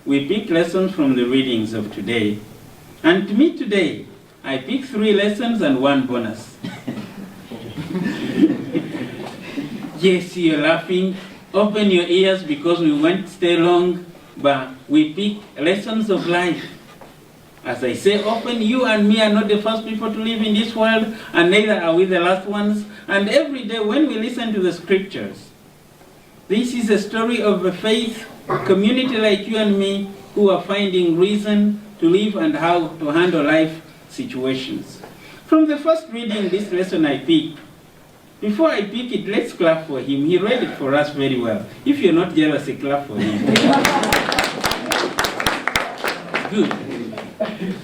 we pick lessons from the readings of today. And to me today, I pick 3 lessons and 1 bonus. Yes, you're laughing. Open your ears because we won't stay long, but we pick lessons of life. As I say often, you and me are not the first people to live in this world, and neither are we the last ones. And every day when we listen to the scriptures, this is a story of a faith community like you and me who are finding reason to live and how to handle life situations. From the first reading, this lesson I picked, before I pick it, let's clap for him. He read it for us very well. If you're not jealous, clap for him. Good.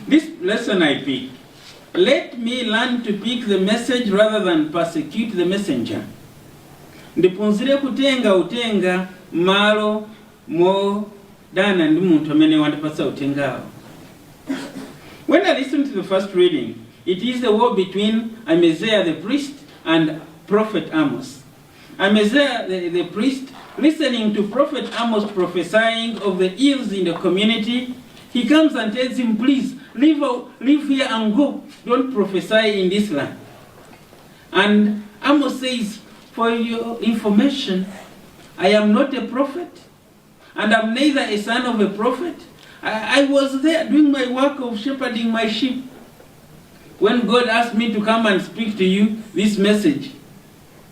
This lesson I picked, let me learn to pick the message rather than persecute the messenger. Ndipunzire kutenga utenga malo mo dana ndi muntu amene wandipasa utengao. When I listened to the first reading, it is the war between Amaziah the priest and Prophet Amos. Amaziah the priest, listening to Prophet Amos prophesying of the ills in the community, he comes and tells him, please, leave here and go. Don't prophesy in this land. And Amos says, for your information, I am not a prophet, and I'm neither a son of a prophet. I was there doing my work of shepherding my sheep when God asked me to come and speak to you this message.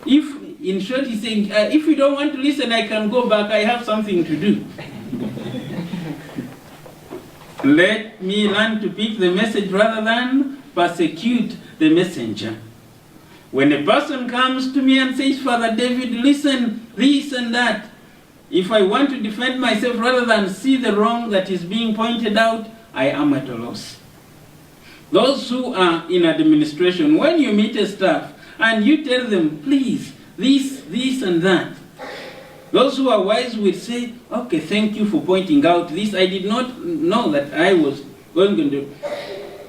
In short, he's saying, if you don't want to listen, I can go back. I have something to do. Let me learn to pick the message rather than persecute the messenger. When a person comes to me and says, Father David, listen, this and that, if I want to defend myself rather than see the wrong that is being pointed out, I am at a loss. Those who are in administration, when you meet a staff and you tell them, please, this and that, those who are wise will say, okay, thank you for pointing out this. I did not know that I was going on the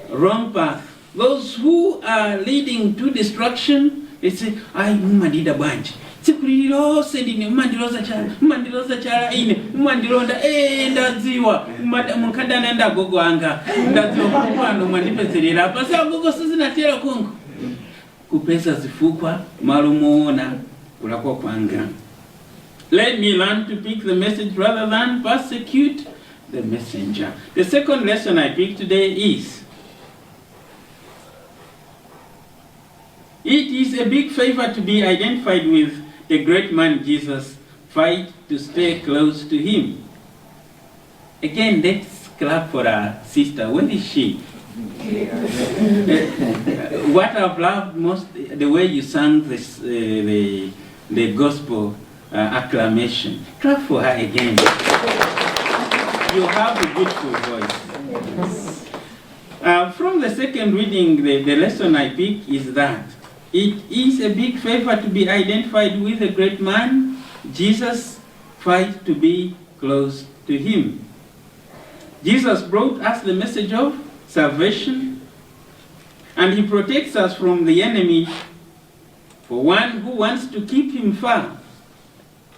wrong path. Those who are leading to destruction, they say, I mandida banji. Sikulilose ndine mandiloza chala ine mandilonda ndadziwa mukanda nenda gogo anga ndadziwa kupano mandipezerera pasi agogo sizinatera kongo kupesa zifukwa malumuona ulakwa kwanga. Let me learn to pick the message rather than persecute the messenger. The second lesson I picked today is, it is a big favor to be identified with the great man Jesus. Fight to stay close to him. Again, let's clap for our sister. Where is she? What I've loved most, the way you sang this, the gospel acclamation. Clap for her again. You have a beautiful voice. From the second reading, the lesson I pick is that it is a big favor to be identified with a great man, Jesus. Fight to be close to him. Jesus brought us the message of salvation, and he protects us from the enemy. For one who wants to keep him far,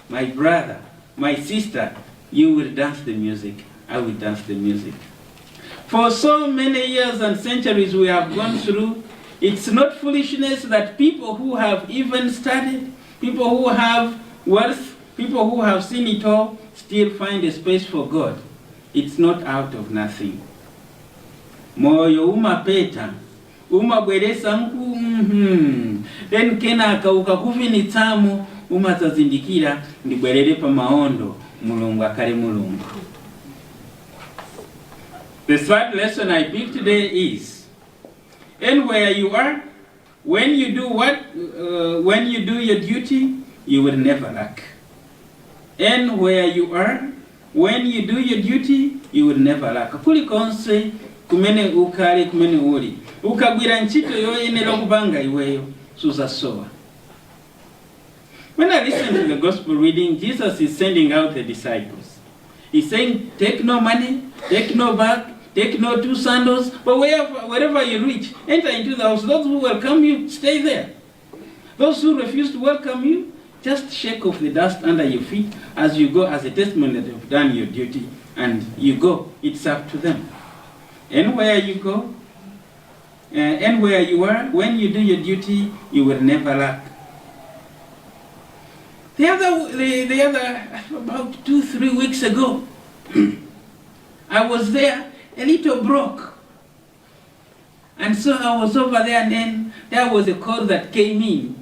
my brother, my sister, you will dance the music. I will dance the music. For so many years and centuries we have gone through, it's not foolishness that people who have even studied, people who have wealth, people who have seen it all, still find a space for God. It's not out of nothing. Moyo umapeta, umabweresa mku, then kena akauka kuvini tamu, umatazindikira, ndibwerere pa maondo, mulungu akare mulungu. The third lesson I picked today is, and where you are, when you do your duty, you will never lack. And where you are, when you do your duty, you will never lack. Kuli konse kumene ukale kumene uli. Ukagwira nchito yoyenera okubanga iweyo suzasowa. When I listen to the gospel reading, Jesus is sending out the disciples. He's saying, take no money, take no bag, take no 2 sandals, but wherever you reach, enter into the house. Those who welcome you, stay there. Those who refuse to welcome you, just shake off the dust under your feet as you go as a testimony that you've done your duty and you go. It's up to them. Anywhere you go, anywhere you are, when you do your duty, you will never lack. The other, about 2-3 weeks ago, I was there, a little broke. And so I was over there, and then there was a call that came in.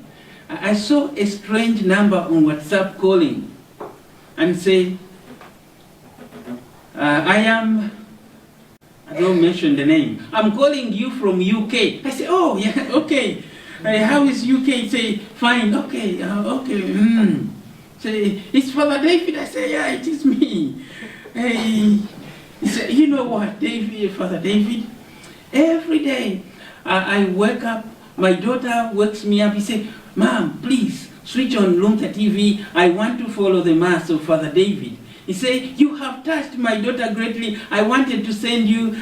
I saw a strange number on WhatsApp calling and say, I don't mention the name. I'm calling you from UK. I say, oh, yeah, okay. How is UK? Say, fine, okay, okay. Say, it's Father David. I say, yeah, it is me. He said, you know what, Father David? Every day I wake up, my daughter wakes me up. He said, Mom, please switch on Luntha TV. I want to follow the Mass of Father David. He said, you have touched my daughter greatly. I wanted to send you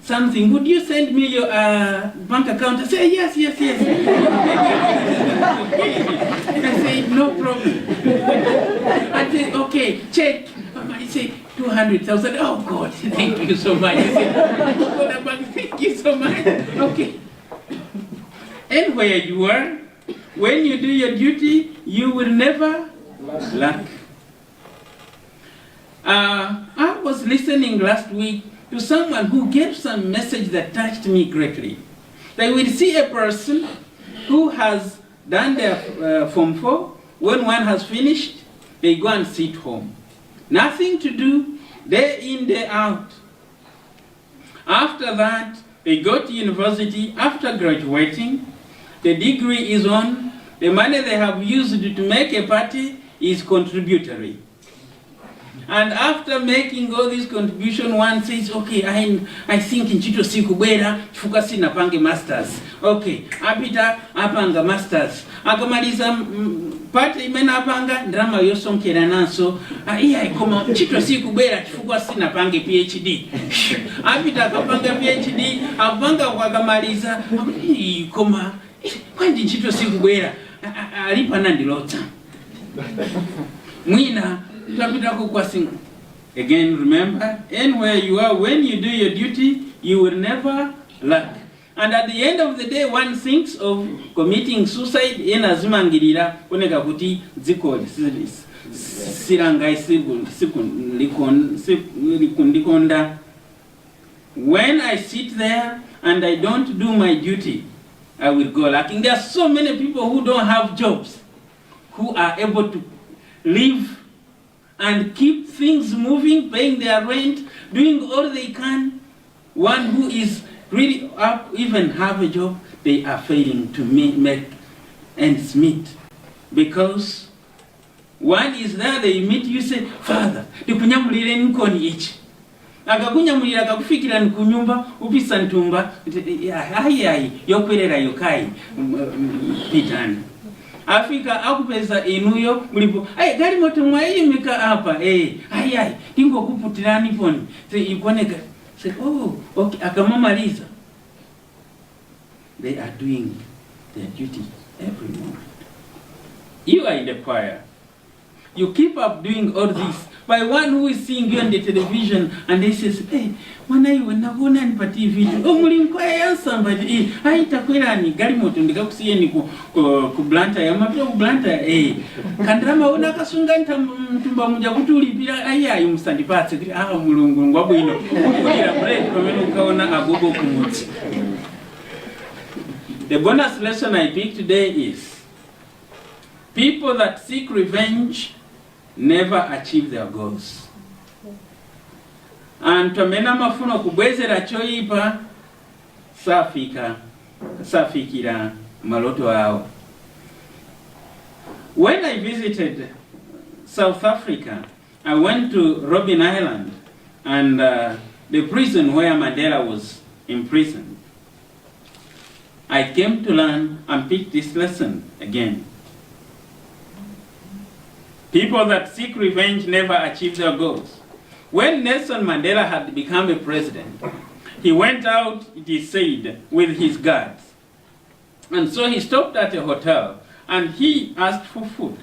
something. Would you send me your bank account? I said, yes. I said, no problem. I said, okay, check. He said, 200,000. Oh God, thank you so much. I said, thank you so much. Okay. And where you are, when you do your duty, you will never lack. I was listening last week to someone who gave some message that touched me greatly. They will see a person who has done their Form 4. When one has finished, they go and sit home. Nothing to do, day in, day out. After that, they go to university. After graduating, the degree is on. The money they have used to make a party is contributory. And after making all this contribution, one says, okay, I think in Chito Sikubera, Fukasi Napange Masters. Okay, Apita Apanga Masters. Akamaliza party imena apanga, drama yosonkera nanso. Iya ikoma, Chito Sikubera, Fukasi Napange PhD. Apita akapanga PhD, apanga wakamaliza. Ikoma, kwanji Chito Sikubera, alipa nandilota. Mwina, again, remember, anywhere you are, when you do your duty, you will never lack. And at the end of the day, one thinks of committing suicide in azimangirira oneka kuti zikoli sirangai sikundikonda. When I sit there and I don't do my duty, I will go lacking. There are so many people who don't have jobs, who are able to live and keep things moving, paying their rent, doing all they can. One who is really up, even have a job, they are failing to make ends meet. Because one is there, they meet you, say, Father, nikunyamulire nkoni ichi. Akakunyamulira akakufikira nkunyumba, upisa ntumba, ai, yokwerera yokai, pitani. Afrika akupeza inuyo mulipo gari moto mwayimika hapa tingo kuputirani poni ikoneka say okay akamamaliza. They are doing their duty every moment. You are in the choir. You keep up doing all this by one who is seeing you on the television and they says, mwana iwe nabona nipati video. Mulimkwaya somebody. Itakwirani gari moto ndikakusiye ni ku Blanta ya mapia ku Blanta kandrama ona kasunga ntumba muja kutulipira ayi musandipatse kuti mulungu ngwabwino. Kuira break pamene ukaona agogo kumutsi. The bonus lesson I picked today is people that seek revenge never achieve their goals. And twamena mafuno kubwezera choipa safikira maloto ao. When I visited South Africa, I went to Robben Island and the prison where Mandela was imprisoned. I came to learn and pick this lesson again. People that seek revenge never achieve their goals. When Nelson Mandela had become a president, he went out, it is said, with his guards. And so he stopped at a hotel and he asked for food.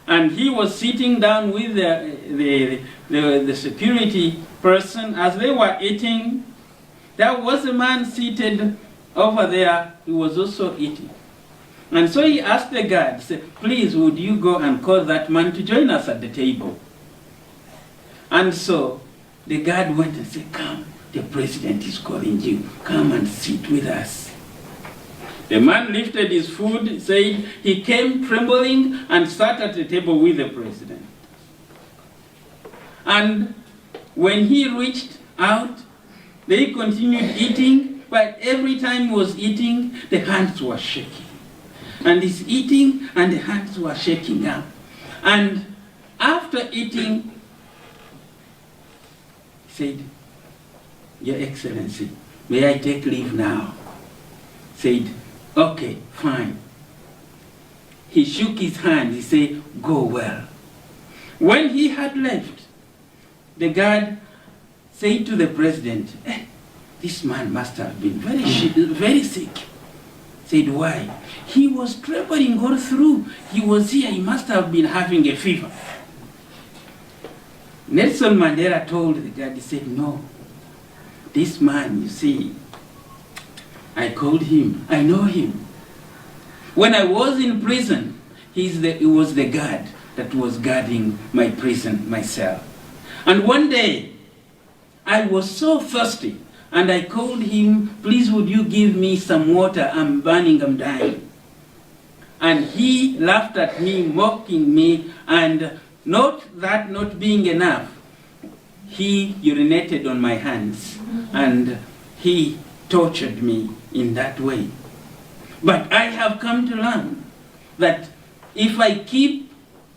And he was sitting down with the security person. As they were eating, there was a man seated over there. He was also eating. And so he asked the guard, said, please, would you go and call that man to join us at the table? And so the guard went and said, come, the president is calling you. Come and sit with us. The man lifted his food, said he came trembling and sat at the table with the president. And when he reached out, they continued eating, but every time he was eating, the hands were shaking. And he's eating, and the hands were shaking up. And after eating, he said, Your Excellency, may I take leave now? Said, okay, fine. He shook his hand. He said, go well. When he had left, the guard said to the president, this man must have been very sick. Said, why? He was trembling all through. He was here. He must have been having a fever. Nelson Mandela told the guard, he said, no. This man, you see, I called him. I know him. When I was in prison, he was the guard that was guarding my prison, my cell. And one day, I was so thirsty, and I called him, please would you give me some water? I'm burning, I'm dying. And he laughed at me, mocking me, and not being enough, he urinated on my hands, and he tortured me in that way. But I have come to learn that if I keep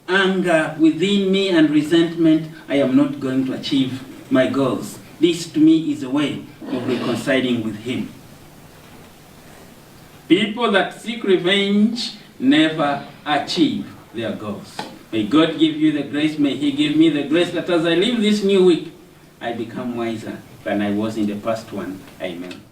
anger within me and resentment, I am not going to achieve my goals. This to me is a way of reconciling with him. People that seek revenge never achieve their goals. May God give you the grace, may He give me the grace that as I live this new week, I become wiser than I was in the past one. Amen.